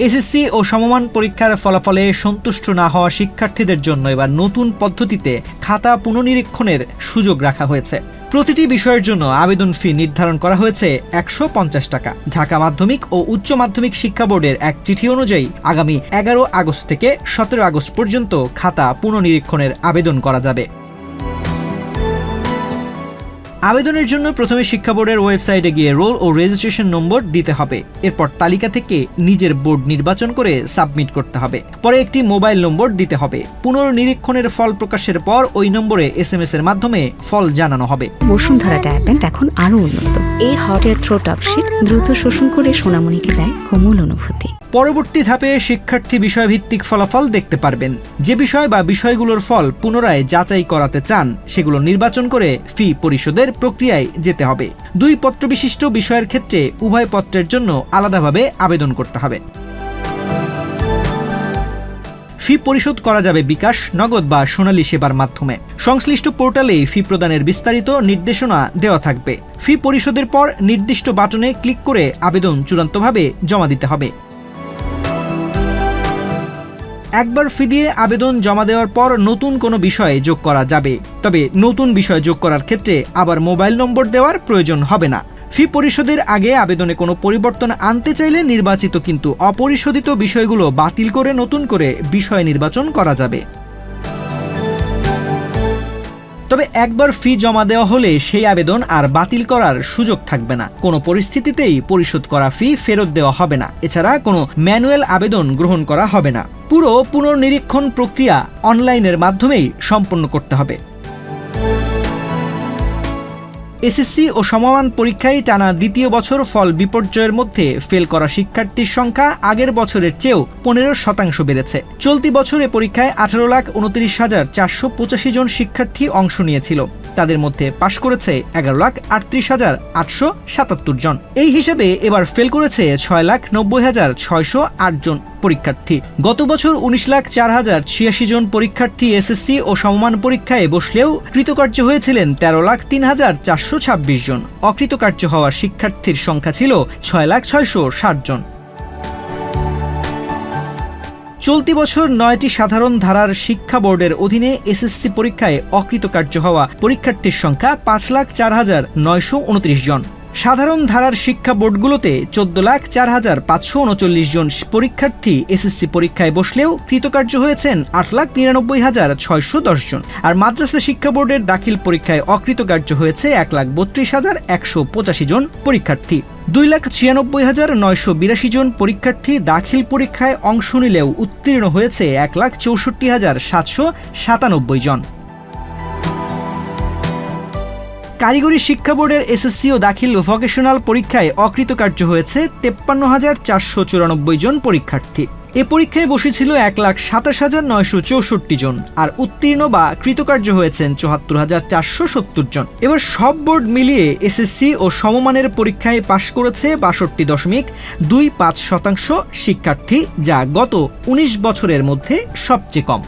SSC ও সমমান পরীক্ষার ফলাফলে সন্তুষ্ট না হওয়া শিক্ষার্থীদের জন্য এবার নতুন পদ্ধতিতে খাতা পুনর্নিরীক্ষণের সুযোগ রাখা হয়েছে। প্রতিটি বিষয়ের জন্য আবেদন ফি নির্ধারণ করা হয়েছে ১৫০ টাকা। ঢাকা মাধ্যমিক ও উচ্চ মাধ্যমিক শিক্ষা বোর্ডের এক চিঠি অনুযায়ী আগামী ১১ আগস্ট থেকে ১৭ আগস্ট পর্যন্ত খাতা পুনর্নিরীক্ষণের আবেদন করা যাবে। আবেদনের জন্য প্রথমে শিক্ষা বোর্ডের ওয়েবসাইটে গিয়ে রোল ও রেজিস্ট্রেশন নম্বর দিতে হবে। এরপর তালিকা থেকে নিজের বোর্ড নির্বাচন করে সাবমিট করতে হবে। পরে একটি মোবাইল নম্বর দিতে হবে। পুনর্নিরীক্ষণের ফল প্রকাশের পর ওই নম্বরে SMS এর মাধ্যমে ফল জানানো হবে। বসুন্ধরা ডায়াপেন্ট এখন আরো উন্নত। এই হট এয়ার থ্রো টপশিট দ্রুত শোষণ করে সোনামণিকে দেয় কোমল অনুভূতি। পরবর্তী ধাপে শিক্ষার্থী বিষয়ভিত্তিক ফলাফল দেখতে পারবেন। যে বিষয় বা বিষয়গুলোর ফল পুনরায় যাচাই করাতে চান সেগুলো নির্বাচন করে ফি পরিশোধের প্রক্রিয়ায় যেতে হবে। 2 পত্র বিশিষ্ট বিষয়ের ক্ষেত্রে উভয় পত্রের জন্য আলাদাভাবে আবেদন করতে হবে। ফি পরিশোধ করা যাবে বিকাশ, নগদ বা সোনালী সেবার মাধ্যমে। সংশ্লিষ্ট পোর্টালে ফি প্রদানের বিস্তারিত নির্দেশনা দেওয়া থাকবে। ফি পরিশোধের পর নির্দিষ্ট বাটনে ক্লিক করে আবেদন চূড়ান্তভাবে জমা দিতে হবে। একবার ফি দিয়ে আবেদন জমা দেওয়ার পর নতুন কোনো বিষয় যোগ করা যাবে। তবে নতুন বিষয় যোগ করার ক্ষেত্রে আবার মোবাইল নম্বর দেওয়ার প্রয়োজন হবে না। ফি পরিশোধের আগে আবেদনে কোনো পরিবর্তন আনতে চাইলে নির্বাচিত কিন্তু অপরিশোধিত বিষয়গুলো বাতিল করে নতুন করে বিষয় নির্বাচন করা যাবে। তবে একবার ফি জমা দেওয়া হলে সেই আবেদন আর বাতিল করার সুযোগ থাকবে না। কোনো পরিস্থিতিতেই পরিশোধ করা ফি ফেরত দেওয়া হবে না। এছাড়া কোনো ম্যানুয়াল আবেদন গ্রহণ করা হবে না। পুরো পুনর্নিরীক্ষণ প্রক্রিয়া অনলাইনের মাধ্যমেই সম্পন্ন করতে হবে। এসএসসি ও সমমান পরীক্ষায় টানা দ্বিতীয় বছর ফল বিপর্যয়ের মধ্যে ফেল করা শিক্ষার্থীর সংখ্যা আগের বছরের চেয়েও 15% বেড়েছে। চলতি বছরে পরীক্ষায় 18,29,485 জন শিক্ষার্থী অংশ নিয়েছিল। তাদের মধ্যে পাশ করেছে 11,38,877 জন। এই হিসেবে এবার ফেল করেছে 6,90,608 জন পরীক্ষার্থী। গত বছর 19,04,086 জন পরীক্ষার্থী এসএসসি ও সমমান পরীক্ষায় বসলেও কৃতকার্য হয়েছিলেন 13,03,426 জন। অকৃতকার্য হওয়া শিক্ষার্থীর সংখ্যা ছিল 6,06,060 জন। চলতি বছর 9টি সাধারণ ধারার শিক্ষা বোর্ডের অধীনে এসএসসি পরীক্ষায় অকৃতকার্য হওয়া পরীক্ষার্থীর সংখ্যা 5,04,929 জন। সাধারণ ধারার শিক্ষা বোর্ডগুলোতে 14,04,539 জন পরীক্ষার্থী এসএসসি পরীক্ষায় বসলেও কৃতকার্য হয়েছেন 8,99,610 জন। আর মাদ্রাসা শিক্ষা বোর্ডের দাখিল পরীক্ষায় অকৃতকার্য হয়েছে 1,32,185 জন পরীক্ষার্থী। 2,96,982 জন পরীক্ষার্থী দাখিল পরীক্ষায় অংশ নিলেও উত্তীর্ণ হয়েছে 1,64,797 জন। কারিগরি শিক্ষা বোর্ডের এসএসসি ও দাখিল ভোকেশনাল পরীক্ষায় অকৃতকার্য হয়েছে 53,494 জন পরীক্ষার্থী। এ পরীক্ষায় বসেছিল 1,27,964 জন, আর উত্তীর্ণ বা কৃতকার্য হয়েছেন 74,470 জন। এবার সব বোর্ড মিলিয়ে এসএসসি ও সমমানের পরীক্ষায় পাশ করেছে 62.25% শিক্ষার্থী, যা গত 19 বছরের মধ্যে সবচেয়ে কম।